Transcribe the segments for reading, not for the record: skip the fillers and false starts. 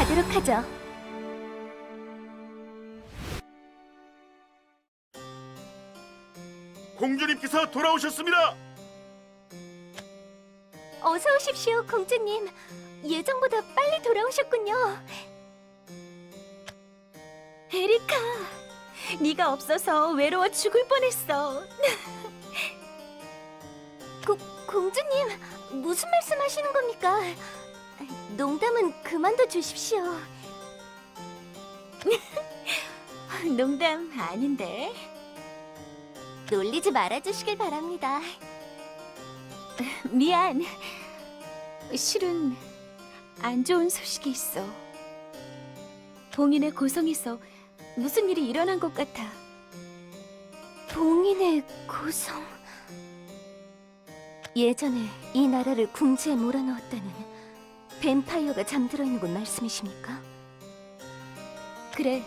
가도록 하죠. 공주님께서 돌아오셨습니다. 어서 오십시오, 공주님. 예정보다 빨리 돌아오셨군요. 에리카, 네가 없어서 외로워 죽을 뻔했어. 공주님, 무슨 말씀하시는 겁니까? 농담은 그만둬 주십시오. 농담 아닌데. 놀리지 말아주시길 바랍니다. 미안. 실은 안 좋은 소식이 있어. 봉인의 고성에서 무슨 일이 일어난 것 같아. 봉인의 고성? 예전에 이 나라를 궁지에 몰아넣었다는 뱀파이어가 잠들어 있는 곳 말씀이십니까? 그래.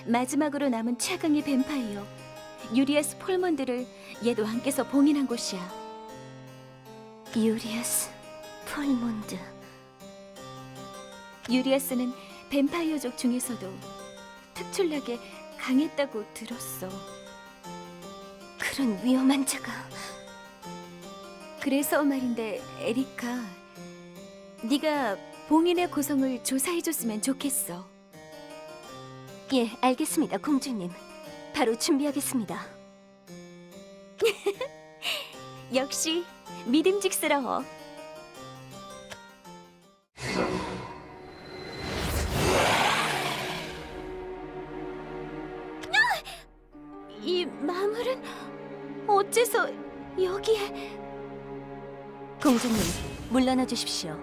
마지막으로 남은 최강의 뱀파이어 유리아스 폴몬드를 옛 왕께서 봉인한 곳이야. 유리아스 폴몬드. 유리아스는 뱀파이어족 중에서도 특출나게 강했다고 들었어. 그런 위험한 자가. 그래서 말인데, 에리카, 네가 봉인의 고성을 조사해줬으면 좋겠어. 예, 알겠습니다, 공주님. 바로 준비하겠습니다. 역시 믿음직스러워. 이 마물은 어째서 여기에? 공주님, 물러나 주십시오.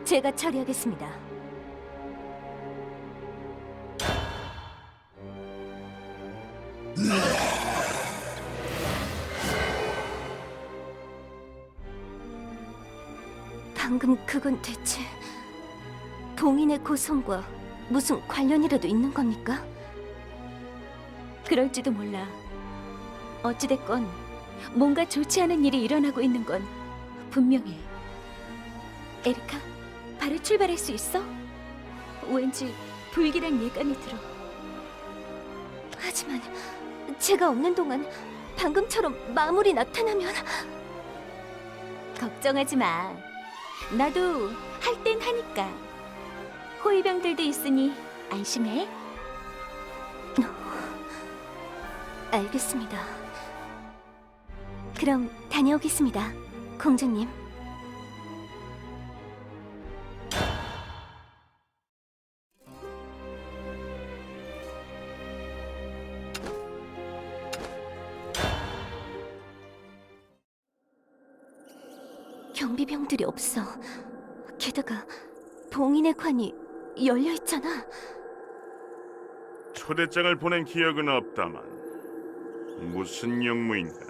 제가 처리하겠습니다. 방금 그건 대체 봉인의 고성과 무슨 관련이라도 있는 겁니까? 그럴지도 몰라. 어찌됐건 뭔가 좋지 않은 일이 일어나고 있는 건 분명해. 에리카, 바로 출발할 수 있어? 왠지 불길한 예감이 들어. 하지만 제가 없는 동안 방금처럼 마물이 나타나면... 걱정하지 마. 나도 할 땐 하니까. 호위병들도 있으니 안심해. 알겠습니다. 그럼 다녀오겠습니다, 공주님. 경비병들이 없어. 게다가 봉인의 관이 열려 있잖아. 초대장을 보낸 기억은 없다만 무슨 용무인가?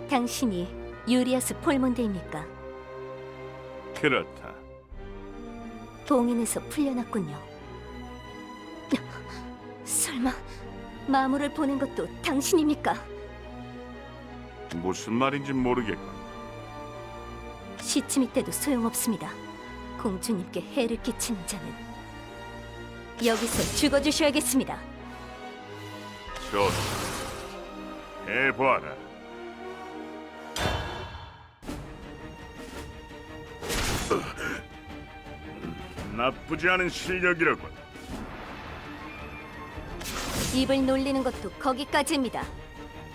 당신이 유리아스 폴몬드입니까? 그렇다. 봉인에서 풀려났군요. 설마 마물을 보낸 것도 당신입니까? 무슨 말인지 모르겠군. 시치미 때도 소용없습니다. 공주님께 해를 끼치는 자는 여기서 죽어주셔야겠습니다. 좋다. 해보아라. 나쁘지 않은 실력이로군. 입을 놀리는 것도 거기까지입니다.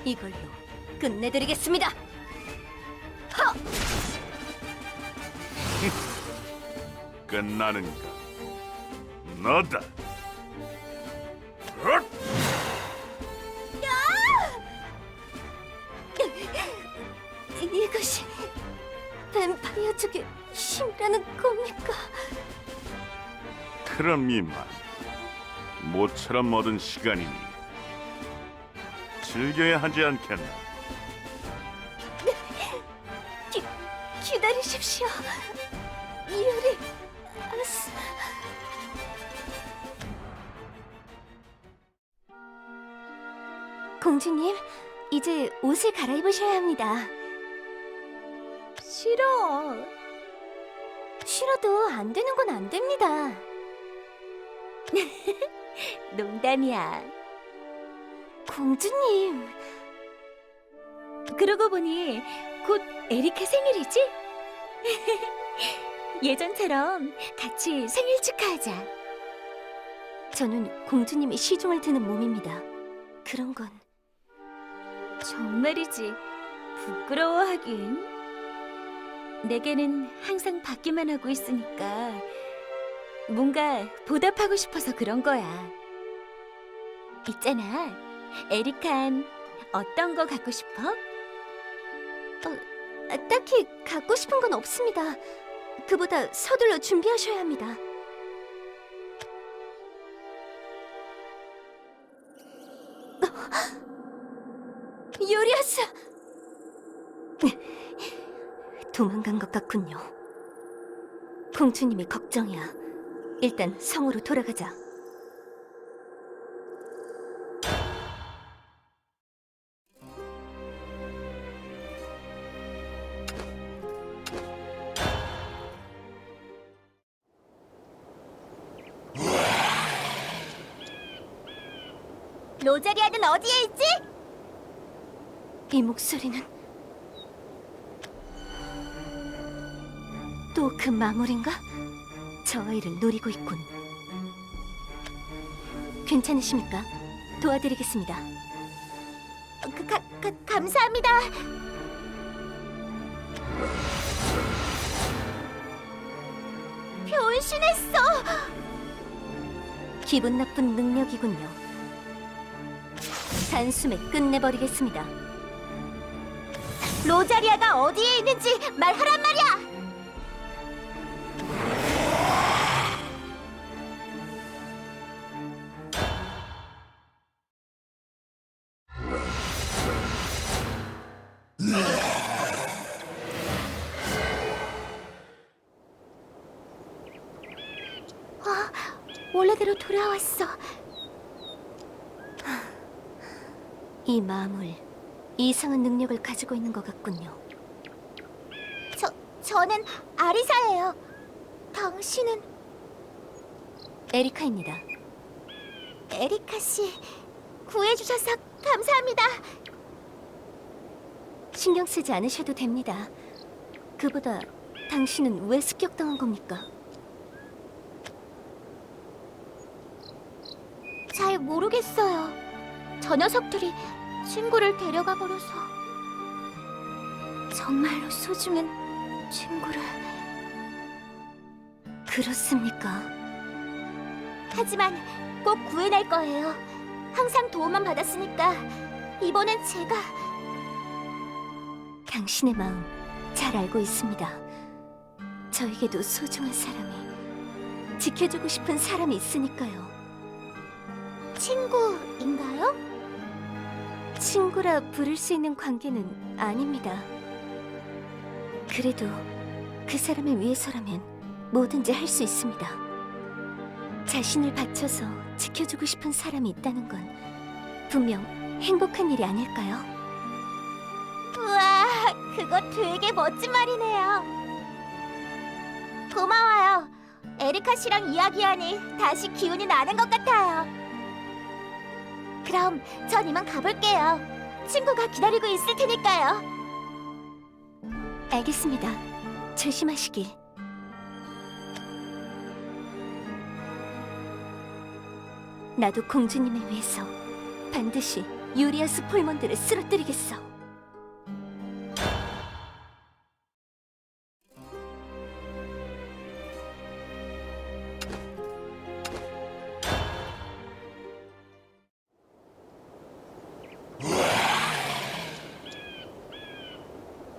이걸로 끝내드리겠습니다. 하! 끝나는가? 너다. 헛! 이것이 뱀파이어 쪽의 힘이라는 겁니까? 그럼 이만 모처럼 얻은 시간이니 즐겨야 하지 않겠나? 기다리십시오, 유리 아스. 공주님, 이제 옷을 갈아입으셔야 합니다. 싫어. 싫어도 안 되는 건 안 됩니다. 농담이야. 공주님. 그러고 보니 곧 에리카 생일이지? 예전처럼 같이 생일 축하하자. 저는 공주님의 시중을 드는 몸입니다. 그런 건 정말이지 부끄러워하긴. 내게는 항상 받기만 하고 있으니까 뭔가 보답하고 싶어서 그런 거야. 있잖아, 에리칸 어떤 거 갖고 싶어? 딱히 갖고 싶은 건 없습니다. 그보다 서둘러 준비하셔야 합니다. 요리아스! 도망간 것 같군요. 공주님이 걱정이야. 일단 성으로 돌아가자. 로자리아는 어디에 있지? 이 목소리는 또 그 마물인가? 저 아이를 노리고 있군. 괜찮으십니까? 도와드리겠습니다. 감사합니다. 변신했어! 기분 나쁜 능력이군요. 단숨에 끝내버리겠습니다. 로자리아가 어디에 있는지 말하란 말이야! 원래대로 돌아왔어. 이 마물, 이상한 능력을 가지고 있는 것 같군요. 저는 아리사예요. 당신은? 에리카입니다. 에리카 씨, 구해주셔서 감사합니다. 신경 쓰지 않으셔도 됩니다. 그보다 당신은 왜 습격당한 겁니까? 잘 모르겠어요. 저 녀석들이 친구를 데려가 버려서. 정말로 소중한 친구를. 그렇습니까? 하지만 꼭 구해낼 거예요. 항상 도움만 받았으니까 이번엔 제가. 당신의 마음 잘 알고 있습니다. 저에게도 소중한 사람이, 지켜주고 싶은 사람이 있으니까요. 친구인가요? 친구라 부를 수 있는 관계는 아닙니다. 그래도 그 사람을 위해서라면 뭐든지 할 수 있습니다. 자신을 바쳐서 지켜주고 싶은 사람이 있다는 건 분명 행복한 일이 아닐까요? 우와, 그거 되게 멋진 말이네요. 고마워요. 에리카 씨랑 이야기하니 다시 기운이 나는 것 같아요. 그럼 전 이만 가볼게요. 친구가 기다리고 있을 테니까요. 알겠습니다. 조심하시길. 나도 공주님을 위해서 반드시 유리아스 폴몬드를 쓰러뜨리겠어.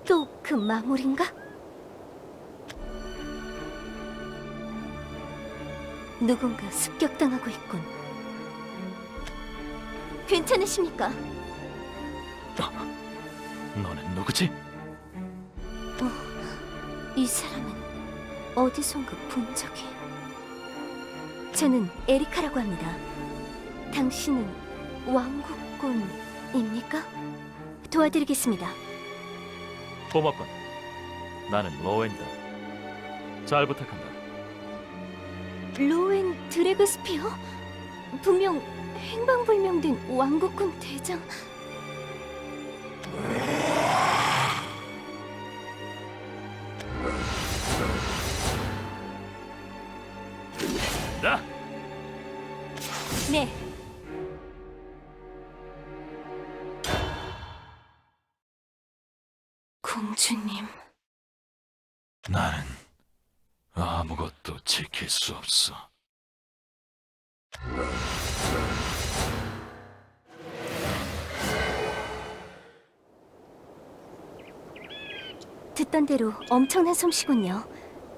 또 그 마물인가? 누군가 습격당하고 있군. 괜찮으십니까? 너는 누구지? 이 사람은 어디선가 본 적이. 저는 에리카라고 합니다. 당신은 왕국군입니까? 도와드리겠습니다. 고맙군. 나는 로웬다. 잘 부탁한다. 로엔 드래그스피어? 분명 행방불명된 왕국군 대장. 나 네, 공주님. 나는 아무것도 지킬 수 없어. 듣던 대로 엄청난 솜씨군요.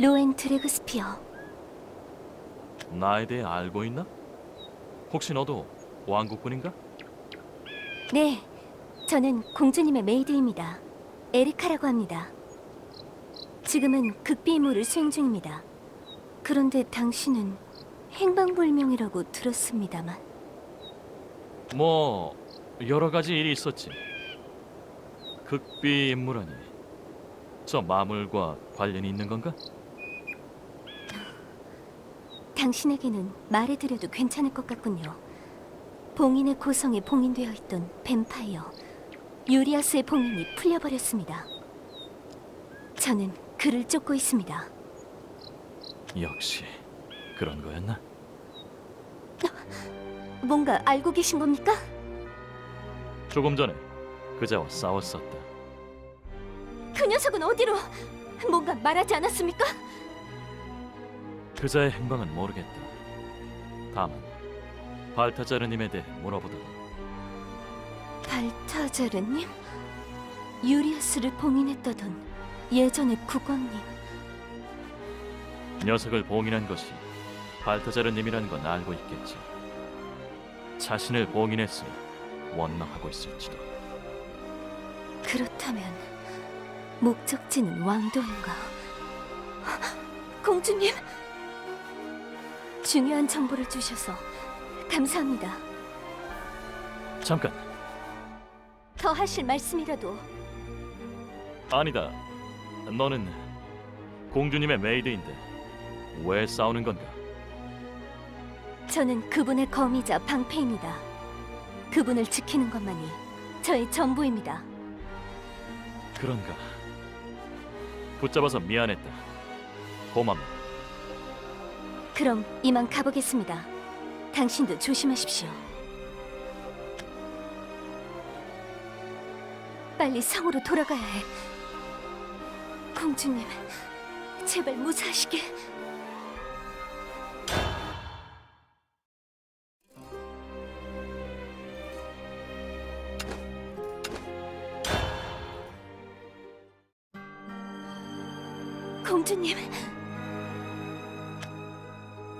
로엔 드래그스피어. 나에 대해 알고 있나? 혹시 너도 왕국군인가? 네, 저는 공주님의 메이드입니다. 에리카라고 합니다. 지금은 극비 임무를 수행 중입니다. 그런데 당신은 행방불명이라고 들었습니다만. 뭐 여러 가지 일이 있었지. 극비 임무라니. 저 마물과 관련이 있는 건가? 당신에게는 말해드려도 괜찮을 것 같군요. 봉인의 고성에 봉인되어 있던 뱀파이어 유리아스의 봉인이 풀려버렸습니다. 저는 그를 쫓고 있습니다. 역시 그런 거였나? 뭔가 알고 계신 겁니까? 조금 전에 그자와 싸웠었다. 그 녀석은 어디로? 뭔가 말하지 않았습니까? 그자의 행방은 모르겠다. 다만 발타자르님에 대해 물어보더라. 발타자르님? 유리아스를 봉인했다던 예전의 국왕님. 녀석을 봉인한 것이 발타자르님이라는 건 알고 있겠지. 자신을 봉인했으니 원망하고 있을지도. 그렇다면 목적지는 왕도인가? 공주님! 중요한 정보를 주셔서 감사합니다. 잠깐. 더 하실 말씀이라도. 아니다. 너는 공주님의 메이드인데 왜 싸우는 건가? 저는 그분의 검이자 방패입니다. 그분을 지키는 것만이 저의 전부입니다. 그런가? 붙잡아서 미안했다. 고맙네. 그럼 이만 가보겠습니다. 당신도 조심하십시오. 빨리 성으로 돌아가야 해. 공주님, 제발 무사하시게. 공주님,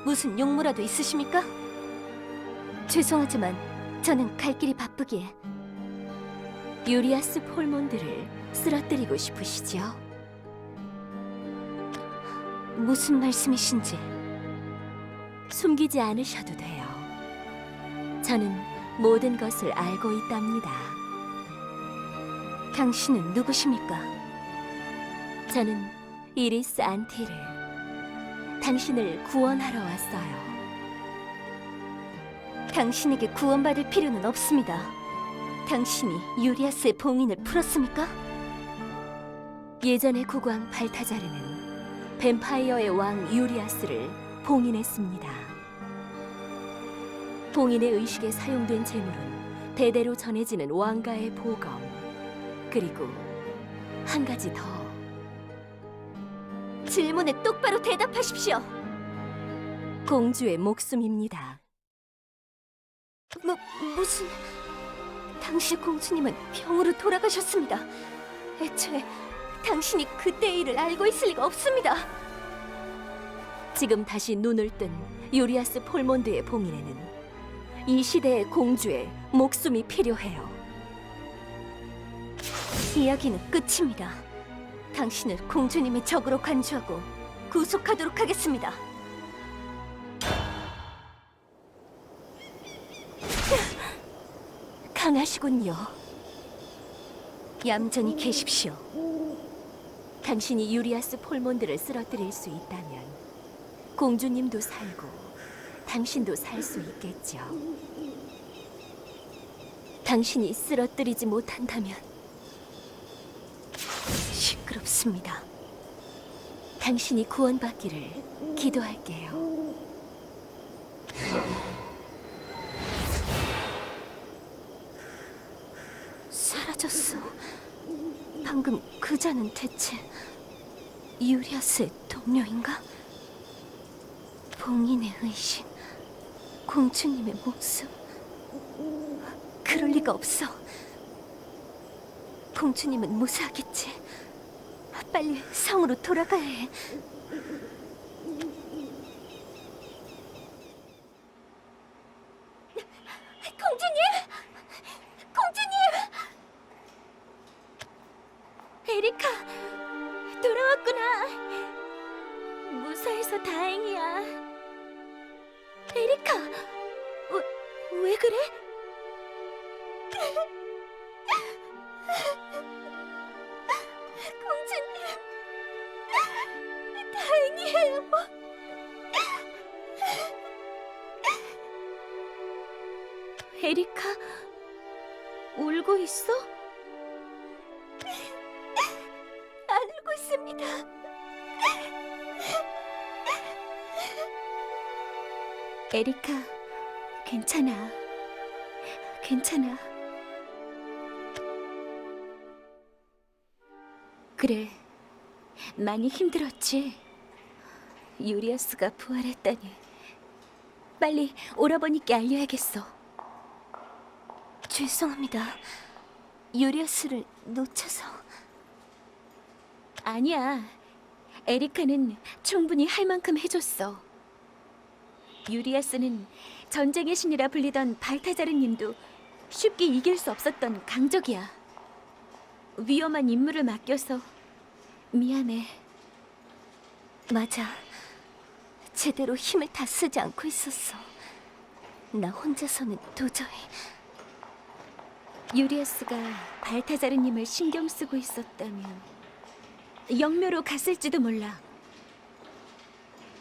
무슨 용무라도 있으십니까? 죄송하지만 저는 갈 길이 바쁘기에. 유리아스 폴몬드를 쓰러뜨리고 싶으시죠? 무슨 말씀이신지 숨기지 않으셔도 돼요. 저는 모든 것을 알고 있답니다. 당신은 누구십니까? 저는 이리스 안티르. 당신을 구원하러 왔어요. 당신에게 구원받을 필요는 없습니다. 당신이 유리아스의 봉인을 풀었습니까? 예전의 국왕 발타자르는 뱀파이어의 왕 유리아스를 봉인했습니다. 봉인의 의식에 사용된 재물은 대대로 전해지는 왕가의 보검, 그리고 한 가지 더. 질문에 똑바로 대답하십시오. 공주의 목숨입니다. 무슨... 당시 공주님은 병으로 돌아가셨습니다. 애초에 당신이 그때의 일을 알고 있을 리가 없습니다. 지금 다시 눈을 뜬 유리아스 폴몬드의 봉인에는 이 시대의 공주의 목숨이 필요해요. 이야기는 끝입니다. 당신을 공주님의 적으로 간주하고 구속하도록 하겠습니다. 강하시군요. 얌전히 계십시오. 당신이 유리아스 폴몬드를 쓰러뜨릴 수 있다면 공주님도 살고 당신도 살 수 있겠죠. 당신이 쓰러뜨리지 못한다면 시끄럽습니다. 당신이 구원받기를 기도할게요. 사라졌어. 방금 그자는 대체 유리아스의 동료인가? 봉인의 의식, 공주님의 목숨. 그럴 리가 없어. 공주님은 무사하겠지. 빨리 성으로 돌아가야 해. 공주님! 공주님! 에리카, 돌아왔구나. 무사해서 다행이야. 에리카, 왜 그래? 공주님, 다행이에요. 에리카, 울고 있어? 안 울고 있습니다. 에리카, 괜찮아. 괜찮아. 그래, 많이 힘들었지? 유리아스가 부활했다니. 빨리 오라버니께 알려야겠어. 죄송합니다. 유리아스를 놓쳐서. 아니야. 에리카는 충분히 할 만큼 해줬어. 유리아스는 전쟁의 신이라 불리던 발타자르님도 쉽게 이길 수 없었던 강적이야. 위험한 임무를 맡겨서 미안해. 맞아. 제대로 힘을 다 쓰지 않고 있었어. 나 혼자서는 도저히. 유리아스가 발타자르님을 신경 쓰고 있었다면 영묘로 갔을지도 몰라.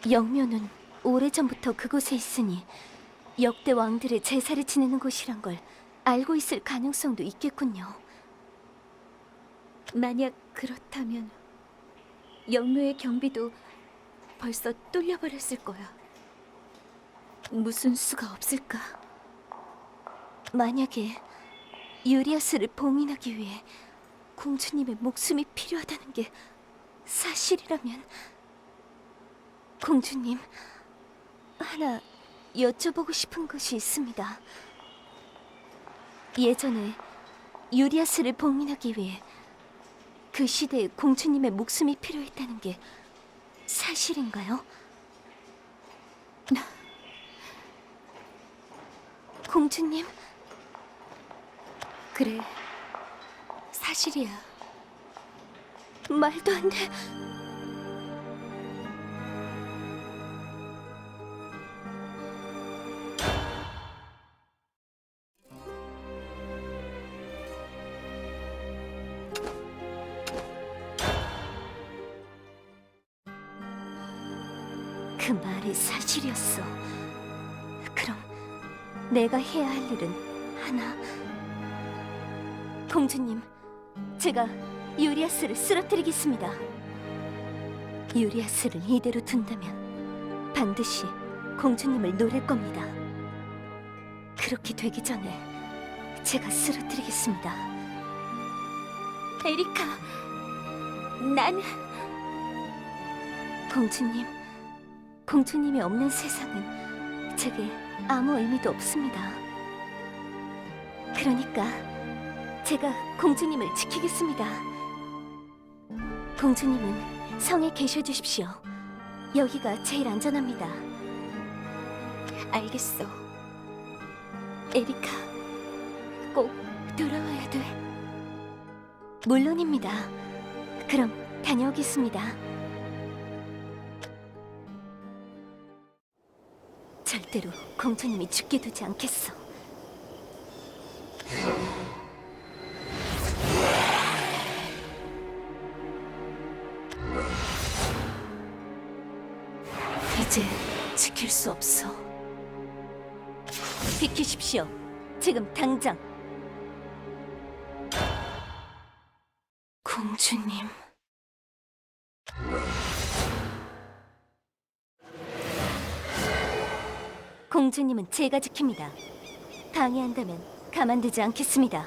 영묘는 오래전부터 그곳에 있으니 역대 왕들의 제사를 지내는 곳이란 걸 알고 있을 가능성도 있겠군요. 만약 그렇다면 영묘의 경비도 벌써 뚫려버렸을 거야. 무슨 수가 없을까? 만약에 유리아스를 봉인하기 위해 공주님의 목숨이 필요하다는 게 사실이라면, 공주님, 하나 여쭤보고 싶은 것이 있습니다. 예전에 유리아스를 봉인하기 위해 그 시대에 공주님의 목숨이 필요했다는 게 사실인가요? 공주님? 그래, 사실이야. 말도 안 돼. 그 말이 사실이었어. 그럼 내가 해야 할 일은 하나. 공주님, 제가 유리아스를 쓰러뜨리겠습니다. 유리아스를 이대로 둔다면 반드시 공주님을 노릴 겁니다. 그렇게 되기 전에 제가 쓰러뜨리겠습니다. 에리카, 난 공주님, 공주님이 없는 세상은 제게 아무 의미도 없습니다. 그러니까 제가 공주님을 지키겠습니다. 공주님은 성에 계셔 주십시오. 여기가 제일 안전합니다. 알겠어. 에리카, 꼭 돌아와야 돼. 물론입니다. 그럼 다녀오겠습니다. 절대로 공주님이 죽게 두지 않겠어. 이제 지킬 수 없어. 비키십시오. 지금 당장. 공주님. 공주님은 제가 지킵니다. 방해한다면 가만두지 않겠습니다.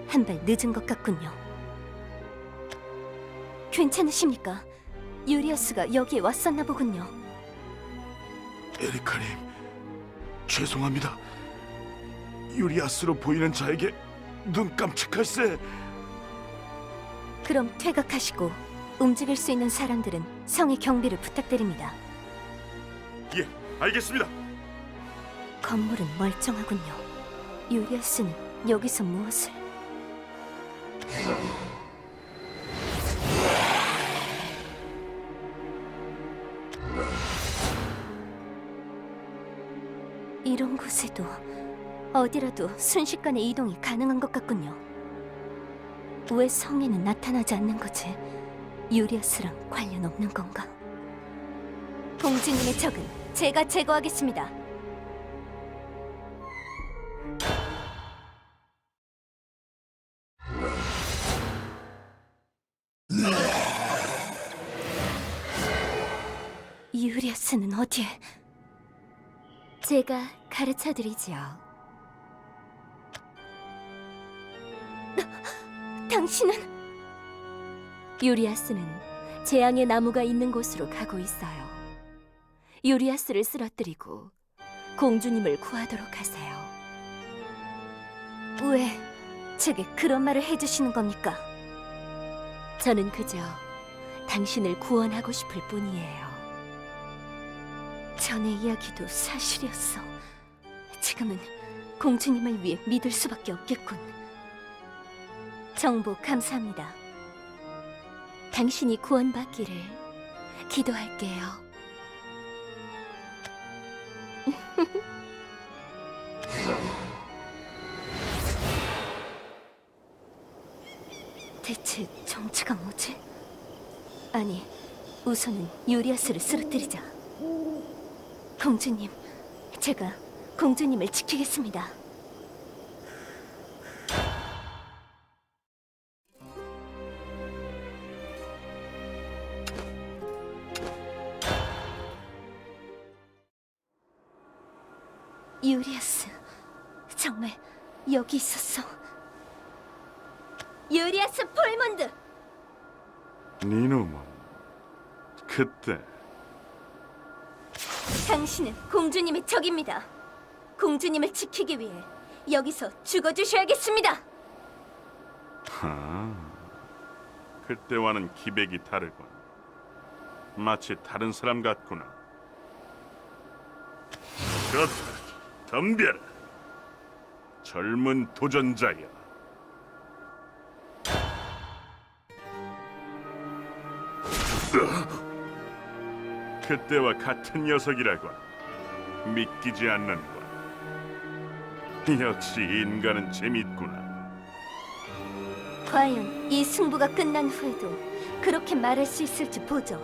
한 발 늦은 것 같군요. 괜찮으십니까? 유리어스가 여기에 왔었나 보군요. 에리카님, 죄송합니다. 유리아스로 보이는 자에게 눈 깜찍할세. 그럼 퇴각하시고 움직일 수 있는 사람들은 성의 경비를 부탁드립니다. 예, 알겠습니다. 건물은 멀쩡하군요. 유리어스는 여기서 무엇을? 이런 곳에도 어디라도 순식간에 이동이 가능한 것 같군요. 왜 성에는 나타나지 않는 거지? 유리아스랑 관련 없는 건가? 공주님의 적은 제가 제거하겠습니다. 유리아스는 어디에? 제가 가르쳐드리지요. 당신은? 유리아스는 재앙의 나무가 있는 곳으로 가고 있어요. 유리아스를 쓰러뜨리고 공주님을 구하도록 하세요. 왜 제게 그런 말을 해주시는 겁니까? 저는 그저 당신을 구원하고 싶을 뿐이에요. 전의 이야기도 사실이었어. 지금은 공주님을 위해 믿을 수밖에 없겠군. 정보 감사합니다. 당신이 구원받기를 기도할게요. 대체 정체가 뭐지? 아니, 우선은 유리아스를 쓰러뜨리자. 공주님, 제가 공주님을 지키겠습니다. 유리아스, 정말 여기 있었어. 유리아스 폴몬드! 니놈은 그때 당신은 공주님의 적입니다. 공주님을 지키기 위해 여기서 죽어주셔야겠습니다. 그때와는 기백이 다르군. 마치 다른 사람 같구나. 좋다, 덤벼라. 젊은 도전자야. 그때와 같은 녀석이라고 믿기지 않는군. 역시 인간은 재밌구나. 과연 이 승부가 끝난 후에도 그렇게 말할 수 있을지 보죠.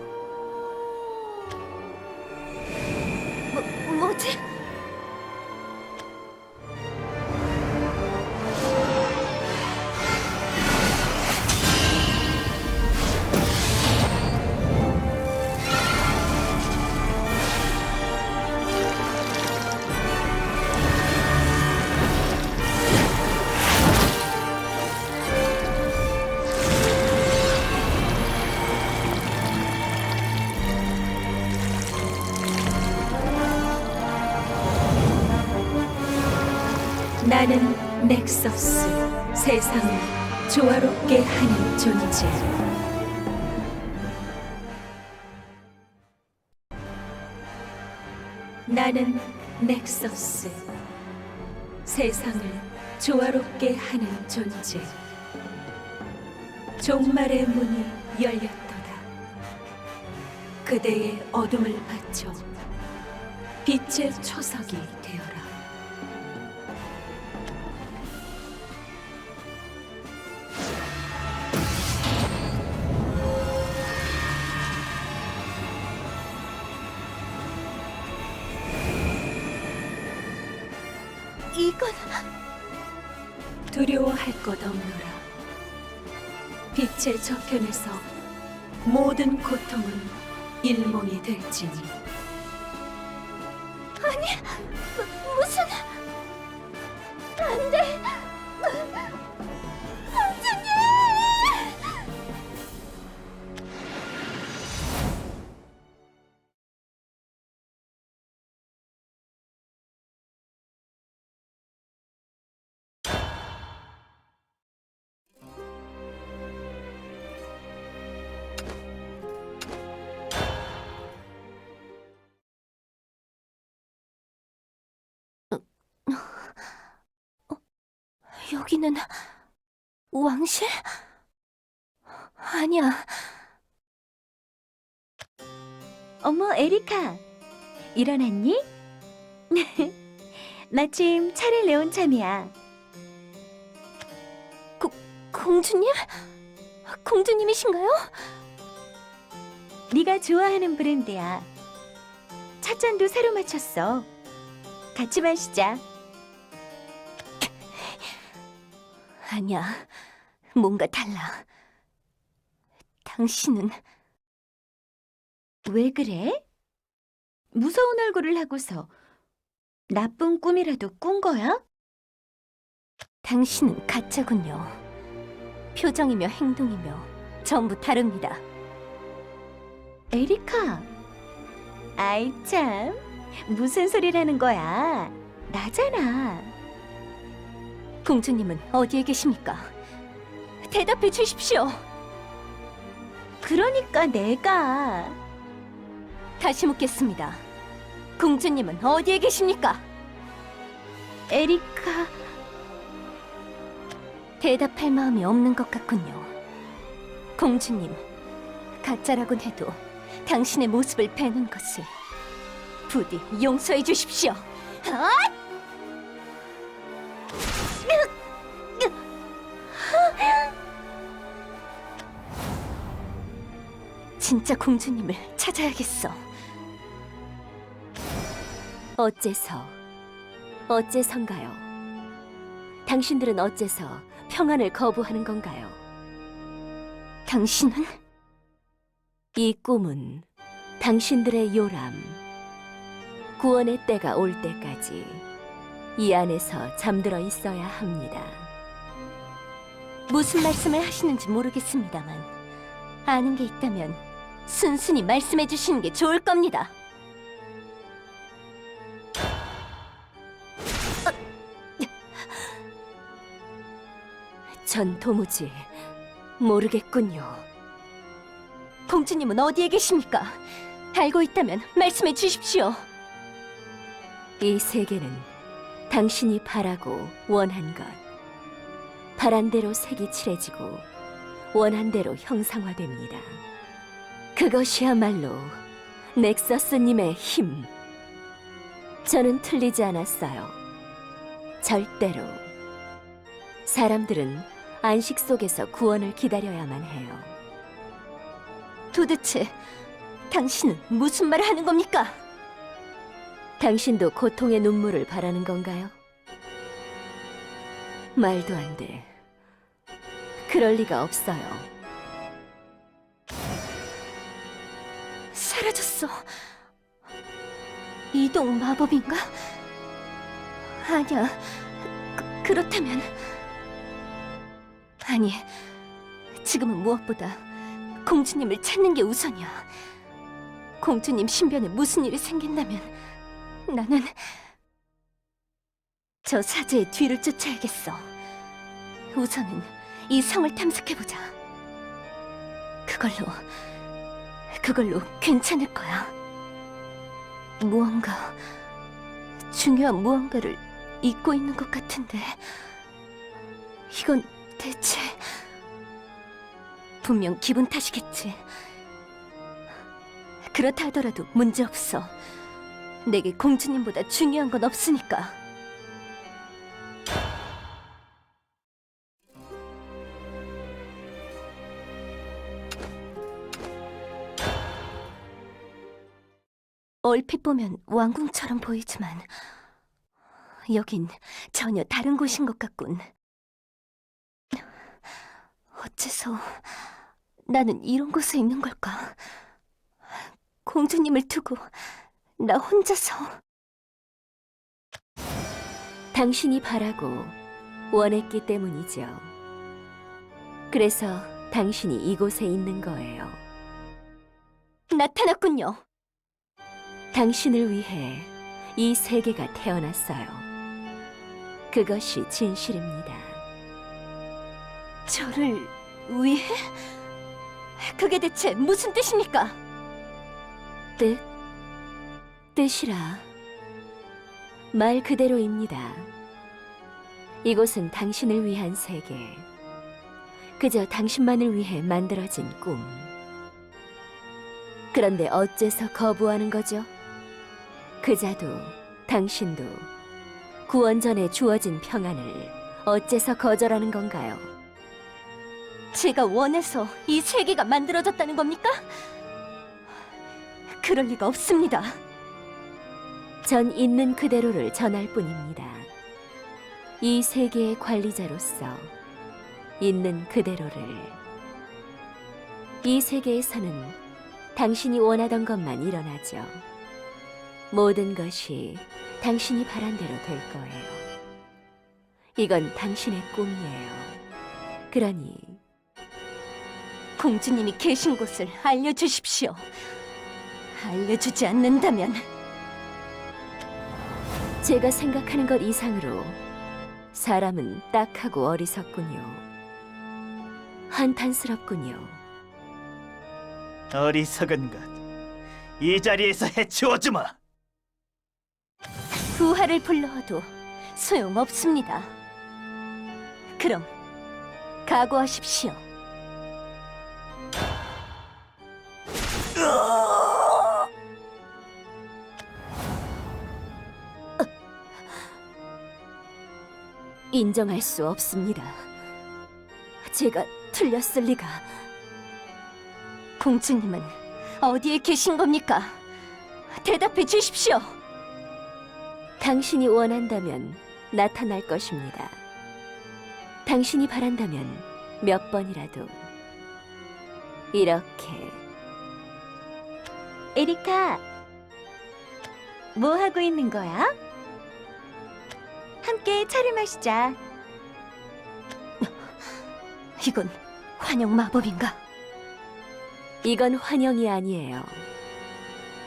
뭐지? 나는 넥서스, 세상을 조화롭게 하는 존재. 나는 넥서스, 세상을 조화롭게 하는 존재. 종말의 문이 열렸도다. 그대의 어둠을 바쳐 빛의 초석이 되어라. 이건 두려워할 것 없노라. 빛의 저편에서 모든 고통은 일몽이 될지니. 무슨... 안 돼! 공주님! 여기는 왕실? 아니야. 어머, 에리카. 일어났니? 마침 차를 내온 참이야. 공주님? 공주님이신가요? 네가 좋아하는 브랜드야. 찻잔도 새로 마쳤어. 같이 마시자. 아니야. 뭔가 달라. 당신은... 왜 그래? 무서운 얼굴을 하고서 나쁜 꿈이라도 꾼 거야? 당신은 가짜군요. 표정이며 행동이며 전부 다릅니다. 에리카. 아이 참. 무슨 소리라는 거야? 나잖아. 공주님은 어디에 계십니까? 대답해 주십시오. 그러니까 내가... 다시 묻겠습니다. 공주님은 어디에 계십니까? 에리카... 대답할 마음이 없는 것 같군요. 공주님, 가짜라곤 해도 당신의 모습을 뵈는 것을 부디 용서해 주십시오. 진짜 공주님을 찾아야겠어. 어째선가요? 당신들은 어째서 평안을 거부하는 건가요? 당신은? 이 꿈은 당신들의 요람, 구원의 때가 올 때까지 이 안에서 잠들어 있어야 합니다. 무슨 말씀을 하시는지 모르겠습니다만 아는 게 있다면 순순히 말씀해 주시는 게 좋을 겁니다. 전 도무지 모르겠군요. 공주님은 어디에 계십니까? 알고 있다면 말씀해 주십시오. 이 세계는 당신이 바라고 원한 것, 바란 대로 색이 칠해지고 원한 대로 형상화됩니다. 그것이야말로 넥서스님의 힘. 저는 틀리지 않았어요. 절대로. 사람들은 안식 속에서 구원을 기다려야만 해요. 도대체 당신은 무슨 말을 하는 겁니까? 당신도 고통의 눈물을 바라는 건가요? 말도 안 돼. 그럴 리가 없어요. 사라졌어. 이동 마법인가? 아니야. 그렇다면... 아니, 지금은 무엇보다 공주님을 찾는 게 우선이야. 공주님 신변에 무슨 일이 생긴다면 나는 저 사제의 뒤를 쫓아야겠어. 우선은 이 성을 탐색해보자. 그걸로 괜찮을 거야. 중요한 무언가를 잊고 있는 것 같은데 이건 대체... 분명 기분 탓이겠지. 그렇다 하더라도 문제없어. 내게 공주님보다 중요한 건 없으니까. 얼핏 보면 왕궁처럼 보이지만 여긴 전혀 다른 곳인 것 같군. 어째서 나는 이런 곳에 있는 걸까? 공주님을 두고 나 혼자서. 당신이 바라고 원했기 때문이죠. 그래서 당신이 이곳에 있는 거예요. 나타났군요. 당신을 위해 이 세계가 태어났어요. 그것이 진실입니다. 저를 위해? 그게 대체 무슨 뜻입니까? 뜻이라 말 그대로입니다. 이곳은 당신을 위한 세계, 그저 당신만을 위해 만들어진 꿈. 그런데 어째서 거부하는 거죠? 그자도 당신도 구원 전에 주어진 평안을 어째서 거절하는 건가요? 제가 원해서 이 세계가 만들어졌다는 겁니까? 그럴 리가 없습니다. 전 있는 그대로를 전할 뿐입니다. 이 세계의 관리자로서 있는 그대로를. 이 세계에서는 당신이 원하던 것만 일어나죠. 모든 것이 당신이 바란 대로 될 거예요. 이건 당신의 꿈이에요. 그러니 공주님이 계신 곳을 알려주십시오. 알려주지 않는다면 제가 생각하는 것 이상으로 사람은 딱하고 어리석군요. 한탄스럽군요. 어리석은 것, 이 자리에서 해치워주마. 부하를 불러와도 소용없습니다. 그럼 각오하십시오. 인정할 수 없습니다. 제가 틀렸을 리가. 공주님은 어디에 계신 겁니까? 대답해 주십시오. 당신이 원한다면 나타날 것입니다. 당신이 바란다면 몇 번이라도 이렇게. 에리카, 뭐 하고 있는 거야? 함께 차를 마시자. 이건 환영 마법인가? 이건 환영이 아니에요.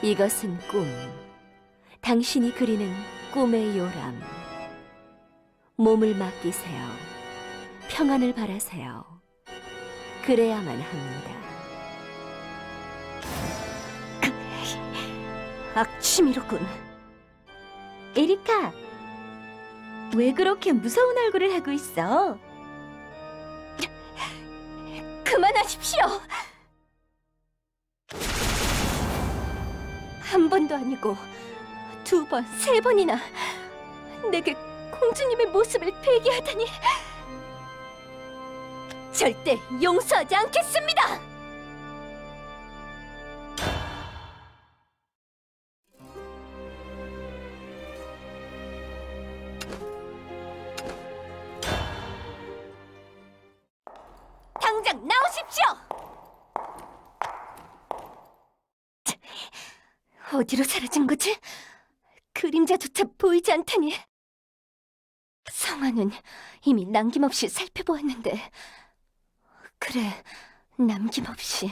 이것은 꿈. 당신이 그리는 꿈의 요람. 몸을 맡기세요. 평안을 바라세요. 그래야만 합니다. 악취미로군. 에리카, 왜 그렇게 무서운 얼굴을 하고 있어? 그만하십시오. 한 번도 아니고 두 번, 세 번이나 내게 공주님의 모습을 폐기하다니. 절대 용서하지 않겠습니다. 당장 나오십시오. 어디로 사라진 거지? 그림자조차 보이지 않다니. 성화는 이미 남김없이 살펴보았는데. 그래, 남김없이.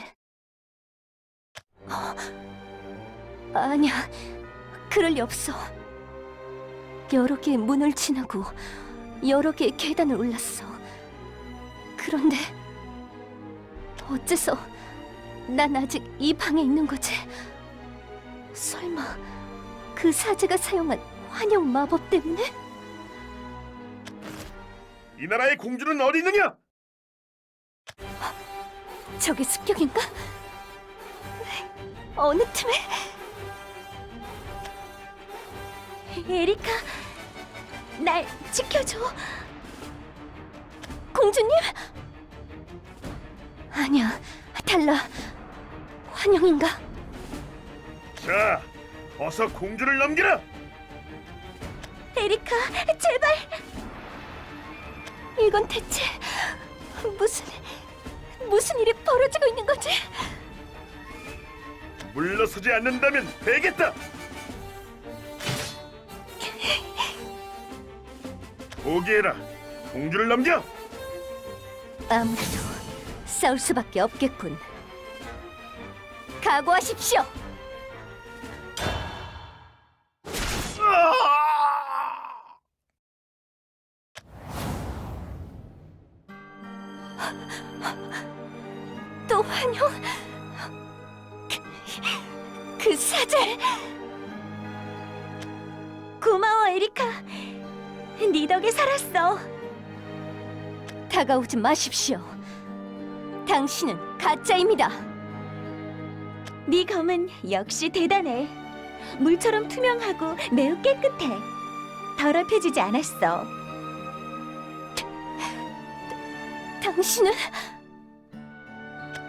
아니야, 그럴 리 없어. 여러 개의 문을 지나고 여러 개의 계단을 올랐어. 그런데 어째서 난 아직 이 방에 있는 거지? 설마 그 사제가 사용한 환영 마법 때문에? 이 나라의 공주는 어디 있느냐? 저게 습격인가? 어느 틈에? 에리카, 날 지켜줘. 공주님? 아니야, 달라. 환영인가? 자, 어서 공주를 넘기라. 에리카, 제발. 이건 대체 무슨 일이 벌어지고 있는 거지? 물러서지 않는다면 되겠다. 포기해라. 공주를 넘겨. 아무래도 싸울 수밖에 없겠군. 각오하십시오. 또 환영? 그 사제! 고마워, 에리카. 네 덕에 살았어. 다가오지 마십시오. 당신은 가짜입니다. 네 검은 역시 대단해. 물처럼 투명하고 매우 깨끗해. 더럽혀지지 않았어. 당신은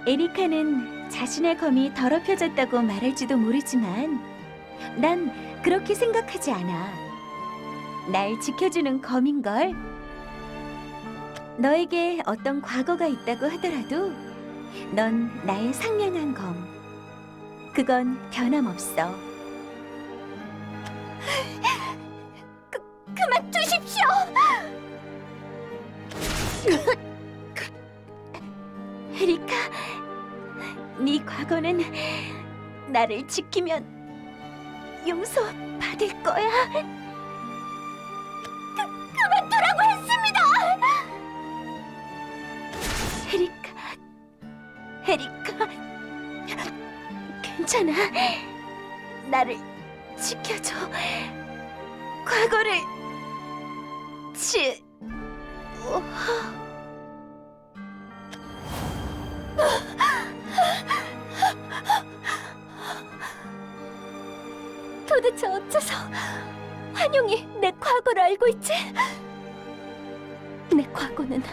에리카는 자신의 검이 더럽혀졌다고 말할지도 모르지만 난 그렇게 생각하지 않아. 날 지켜주는 검인걸. 너에게 어떤 과거가 있다고 하더라도 넌 나의 상냥한 검. 그건 변함없어. 그만두십시오. 에리카, 네 과거는 나를 지키면 용서받을 거야. 그만두라고 했습니다. 에리카, 괜찮아. 나를 지켜줘. 과거를 도대체 어째서 환영이 내 과거를 알고 있지? 내 과거는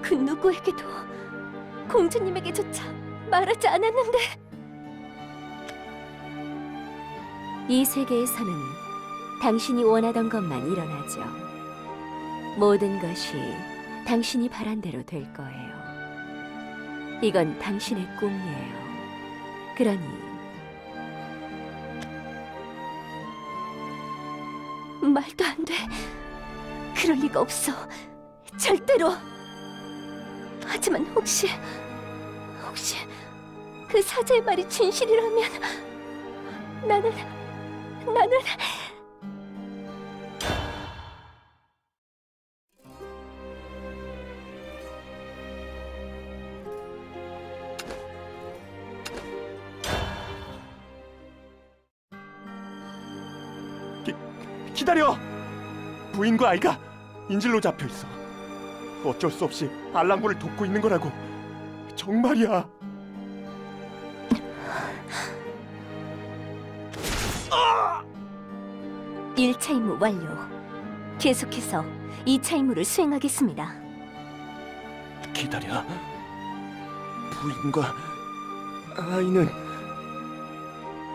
그 누구에게도 공주님에게조차 말하지 않았는데. 이 세계에서는 당신이 원하던 것만 일어나죠. 모든 것이 당신이 바란 대로 될 거예요. 이건 당신의 꿈이에요. 그러니 말도 안 돼. 그럴 리가 없어. 절대로. 하지만 혹시 그 사제의 말이 진실이라면 나는 기다려! 부인과 아이가 인질로 잡혀 있어. 어쩔 수 없이 알랑고를 돕고 있는 거라고. 정말이야. 일 차 임무 완료. 계속해서 2차 임무를 수행하겠습니다. 기다려. 부인과 아이는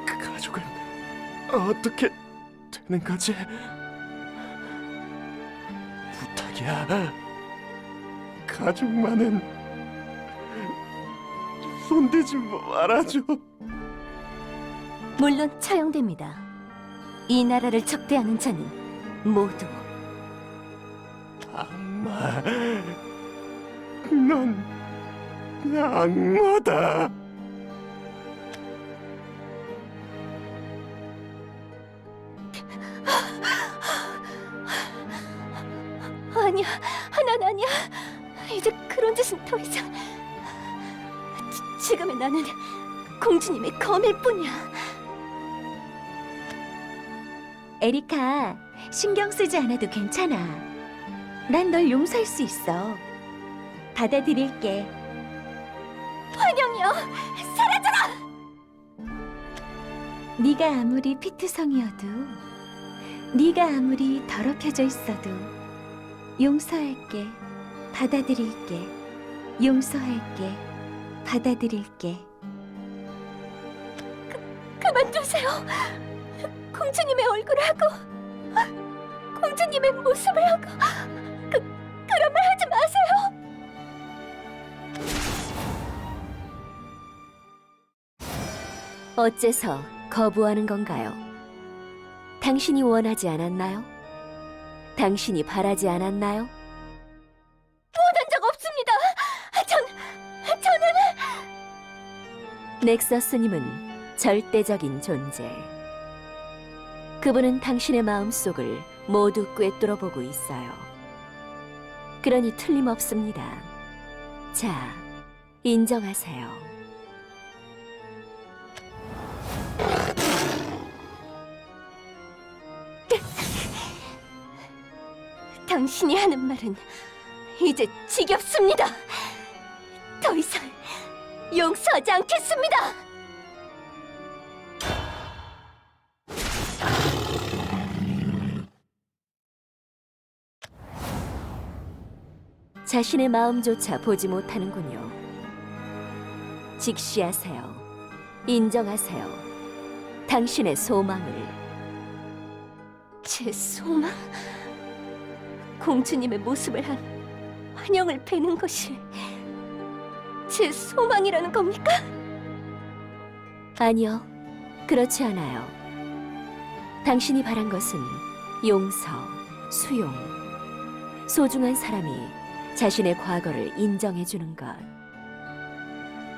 그 가족은 어떻게 되는 거지? 부탁이야. 가족만은 손대지 말아줘. 물론 처형됩니다. 이 나라를 적대하는 자는 모두. 악마, 넌 악마다. 아니야, 난 아니야. 이제 그런 짓은 더 이상. 지금의 나는 공주님의 검일 뿐이야. 에리카, 신경 쓰지 않아도 괜찮아. 난 널 용서할 수 있어. 받아들일게. 환영이여, 사라져라! 네가 아무리 피트성이어도, 네가 아무리 더럽혀져 있어도 용서할게, 받아들일게, 용서할게, 받아들일게. 그만두세요. 공주님의 얼굴을 하고 공주님의 모습을 하고 그런 말 하지 마세요. 어째서 거부하는 건가요? 당신이 원하지 않았나요? 당신이 바라지 않았나요? 원한 적 없습니다. 저는 넥서스님은 절대적인 존재. 그분은 당신의 마음속을 모두 꿰뚫어 보고 있어요. 그러니 틀림없습니다. 자, 인정하세요. 당신이 하는 말은 이제 지겹습니다. 더 이상 용서하지 않겠습니다. 자신의 마음조차 보지 못하는군요. 직시하세요. 인정하세요. 당신의 소망을. 제 소망? 공주님의 모습을 한 환영을 베는 것이 제 소망이라는 겁니까? 아니요, 그렇지 않아요. 당신이 바란 것은 용서, 수용, 소중한 사람이 자신의 과거를 인정해주는 것.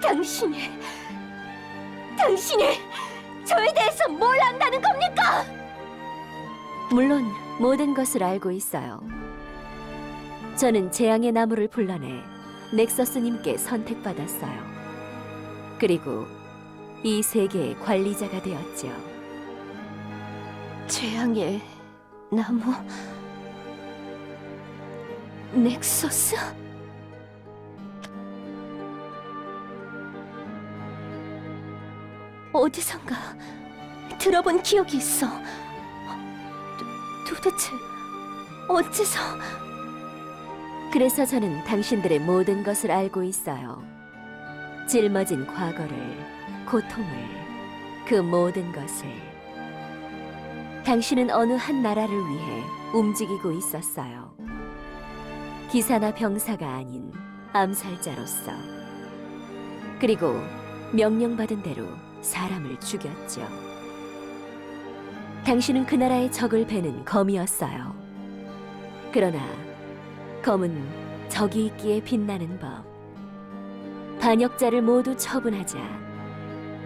당신이 저에 대해서 뭘 안다는 겁니까? 물론 모든 것을 알고 있어요. 저는 재앙의 나무를 불러내 넥서스님께 선택받았어요. 그리고 이 세계의 관리자가 되었죠. 재앙의 나무? 넥서스? 어디선가 들어본 기억이 있어. 도대체 어째서? 그래서 저는 당신들의 모든 것을 알고 있어요. 짊어진 과거를, 고통을, 그 모든 것을. 당신은 어느 한 나라를 위해 움직이고 있었어요. 기사나 병사가 아닌 암살자로서. 그리고 명령받은 대로 사람을 죽였죠. 당신은 그 나라의 적을 베는 검이었어요. 그러나 검은 적이 있기에 빛나는 법. 반역자를 모두 처분하자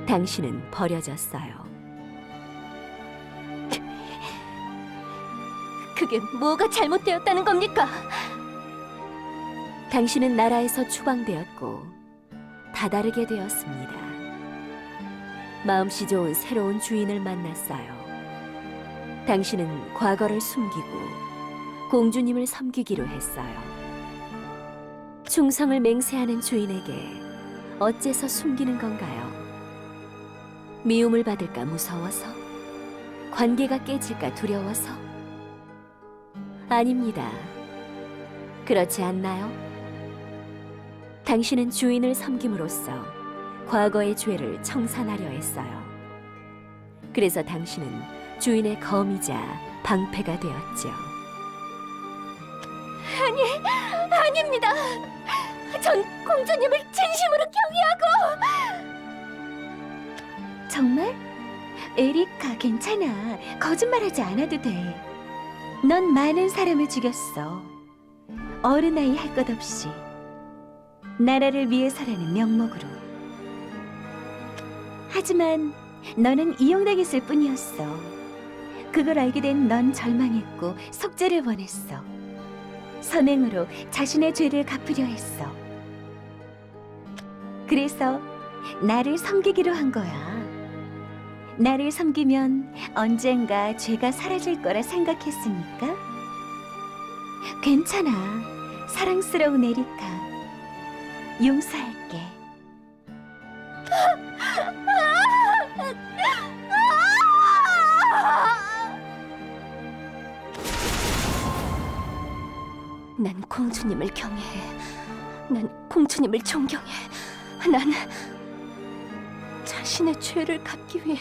당신은 버려졌어요. 그게 뭐가 잘못되었다는 겁니까? 당신은 나라에서 추방되었고 다다르게 되었습니다. 마음씨 좋은 새로운 주인을 만났어요. 당신은 과거를 숨기고 공주님을 섬기기로 했어요. 충성을 맹세하는 주인에게 어째서 숨기는 건가요? 미움을 받을까 무서워서? 관계가 깨질까 두려워서? 아닙니다. 그렇지 않나요? 당신은 주인을 섬김으로써 과거의 죄를 청산하려 했어요. 그래서 당신은 주인의 검이자 방패가 되었죠. 아닙니다. 전 공주님을 진심으로 경외하고. 정말? 에리카, 괜찮아. 거짓말하지 않아도 돼. 넌 많은 사람을 죽였어. 어른아이 할 것 없이. 나라를 위해서라는 명목으로. 하지만 너는 이용당했을 뿐이었어. 그걸 알게 된 넌 절망했고 속죄를 원했어. 선행으로 자신의 죄를 갚으려 했어. 그래서 나를 섬기기로 한 거야. 나를 섬기면 언젠가 죄가 사라질 거라 생각했으니까. 괜찮아, 사랑스러운 에리카. 용서할게. 난 공주님을 경외해. 난 공주님을 존경해. 난 자신의 죄를 갚기 위해